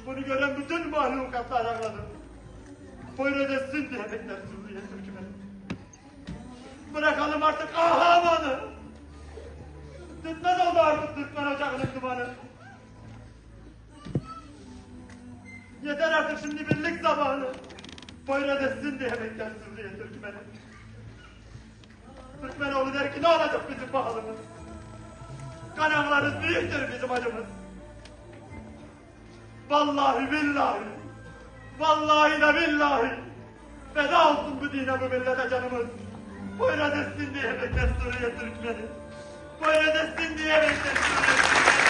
Bunu gören bütün mahlukatlar ağladı. Buyur edesin diye bekler Suriye Türkmeni. Bırakalım artık ahamanı. Tütmez oldu artık Türkmen ocağının dumanı. Yeter artık şimdi birlik zamanı. Buyur edesin diye bekler Suriye Türkmeni. Türkmenoğlu der ki ne olacak bizim pahalımız? Kanallarız büyüktür bizim acımız. Vallahi billahi, vallahi de billahi, feda olsun bu dine bu millete canımız. Buyur edesin diye bekler Suriye Türkmeni. Buyur edesin diye bekler Suriye Türkmeni.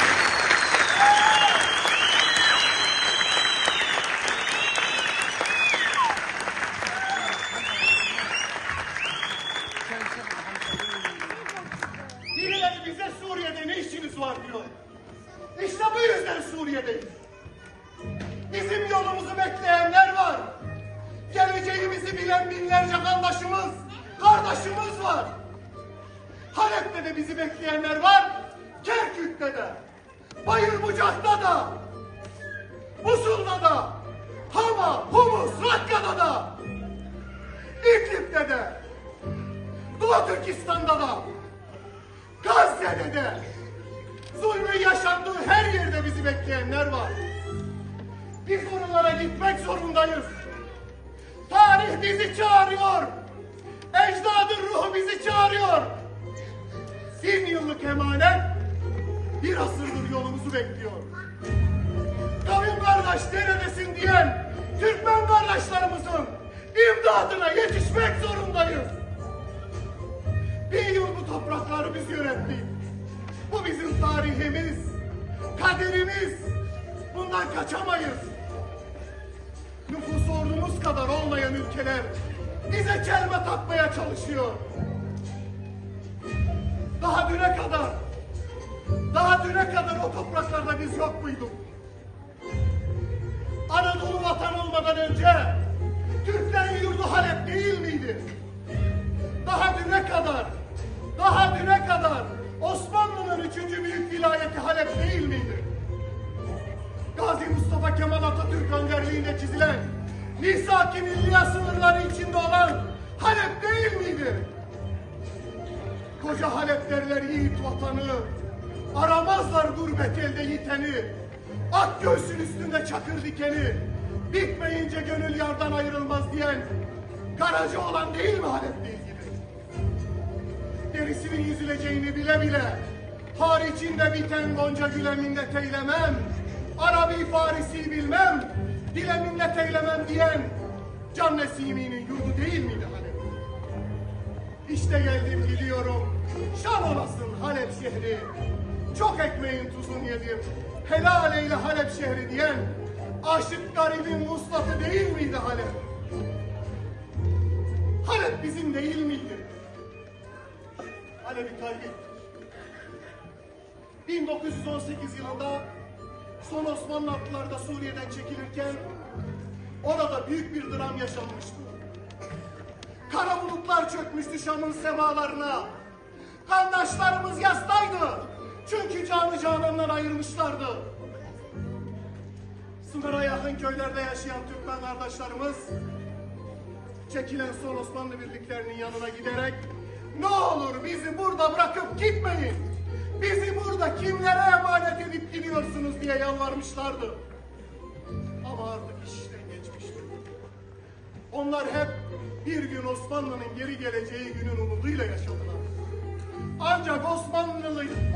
Birileri bize Suriye'de ne işiniz var diyor. İşte bu yüzden Suriye'deyiz. Bizim yolumuzu bekleyenler var. Geleceğimizi bilen binlerce kardeşimiz var. Halep'te de bizi bekleyenler var. Kerkük'te de, Bayır Bucak'ta da, Musul'da da, Hama, Humus, Rakka'da da, İdlib'de de, Doğu Türkistan'da da, Gazze'de de, zulmün yaşandığı her yerde bizi bekleyenler var. Biz oralara gitmek zorundayız. Tarih bizi çağırıyor. Ecdadın ruhu bizi çağırıyor. 1000 yıllık emanet bir asırdır yolumuzu bekliyor. Kavim kardeş neredesin diyen Türkmen kardeşlerimizin imdadına yetişmek zorundayız. 1000 yıl bu toprakları biz yönettik. Bu bizim tarihimiz, kaderimiz. Bundan kaçamayız. Nüfusu ordumuz kadar olmayan ülkeler bize çelme takmaya çalışıyor. Daha düne kadar o topraklarda biz yok muyduk? Anadolu vatan olmadan önce Türklerin yurdu Halep değil miydi? Daha düne kadar Osmanlı'nın 3. büyük vilayeti Halep değil miydi? Gazi Mustafa Kemal Atatürk önderliğinde çizilen Misak-ı Milliye sınırları içinde olan Halep değil miydi? Koca Halep derler yiğit vatanı, aramazlar gurbet elde yiteni, ak göğsün üstünde çakır dikeni, bitmeyince gönül yardan ayrılmaz diyen Karaca olan değil mi Halep değil gibi? Derisinin yüzüleceğini bile bile, haricinde biten gonca güle minnet eylemem, Arabi Farisi bilmem, dile minnet eylemem diyen Can Nesimi'nin yurdu değil miydi Halep? İşte geldim gidiyorum, şan olasın Halep şehri. Çok ekmeğin tuzunu yedim, helal eyle Halep şehri diyen aşık garibin vuslatı değil miydi Halep? Halep bizim değil miydi? Halep'i kaybettik. 1918 yılında son Osmanlı atlıları da Suriye'den çekilirken orada büyük bir dram yaşanmıştı. Kara bulutlar çökmüştü Şam'ın semalarına. Kardeşlerimiz yastaydı. Çünkü canı canından ayırmışlardı. Sınıra yakın köylerde yaşayan Türkmen kardeşlerimiz çekilen son Osmanlı birliklerinin yanına giderek ne olur bizi burada bırakıp gitmeyin. Bizi burada kimlere emanet edip gidiyorsunuz diye yalvarmışlardı. Ama artık işten geçmişti. Onlar hep bir gün Osmanlı'nın geri geleceği günün umuduyla yaşadılar. Ancak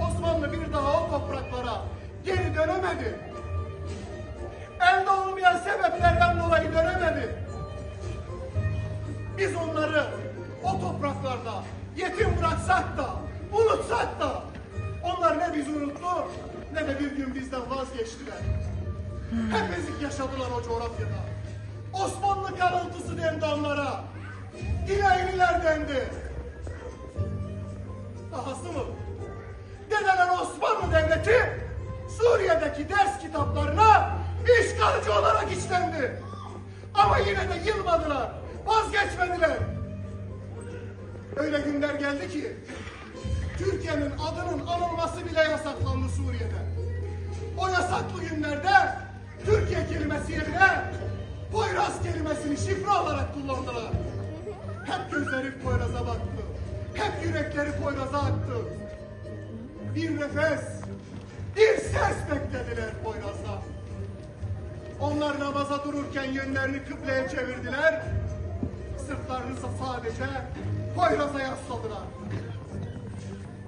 Osmanlı bir daha o topraklara geri dönemedi. Elde olmayan sebeplerden dolayı dönemedi. Biz onları o topraklarda yetim bıraksak da, unutsak da onlar ne bizi unuttu ne de bir gün bizden vazgeçtiler. Hep ezik yaşadılar o coğrafyada. Osmanlı karıntısı dendi onlara. Dileyliler dendi. Dahası mı? Dedeler Osmanlı Devleti Suriye'deki ders kitaplarına işgalci olarak işlendi. Ama yine de yılmadılar, vazgeçmediler. Öyle günler geldi ki Türkiye'nin adının anılması bile yasaklandı Suriye'de. O yasaklı günlerde Türkiye ismini şifre olarak kullandılar. Hep gözleri Poyraz'a baktı. Hep yürekleri Poyraz'a aktı. Bir nefes, bir ses beklediler Poyraz'dan. Onlar namaza dururken yönlerini kıbleye çevirdiler. Sırtlarını sadece Poyraz'a yasladılar.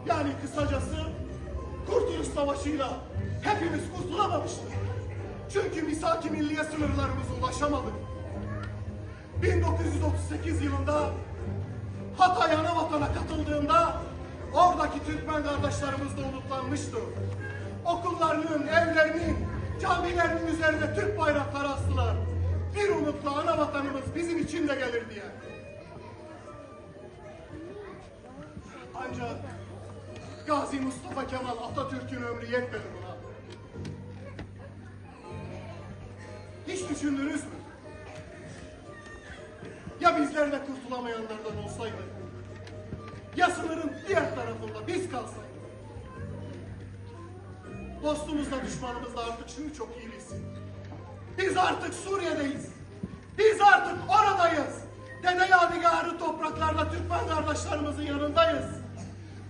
Yani kısacası Kurtuluş Savaşı'yla hepimiz kurtulamamıştık. Çünkü misak-ı milliye sınırlarımıza ulaşamadık. 1938 yılında Hatay Anavatan'a katıldığımda oradaki Türkmen kardeşlerimiz de umutlanmıştı. Okullarının, evlerinin, camilerinin üzerine Türk bayrakları astılar. Bir umutla Anavatanımız bizim için de gelir diye. Ancak Gazi Mustafa Kemal Atatürk'ün ömrü yetmedi buna. Hiç düşündünüz mü? Ya bizler de kurtulamayanlardan olsaydı? Ya sınırın diğer tarafında biz kalsaydık? Dostumuz da düşmanımız da artık şunu çok iyi bilsin. Biz artık Suriye'deyiz. Biz artık oradayız. Dede Yadigarı topraklarda Türkmen kardeşlerimizin yanındayız.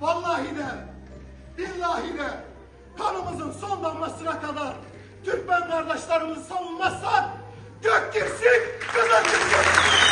Vallahi de, billahi de kanımızın son damlasına kadar Türkmen kardeşlerimizi savunmazsak gök girsin, kızıl girsin.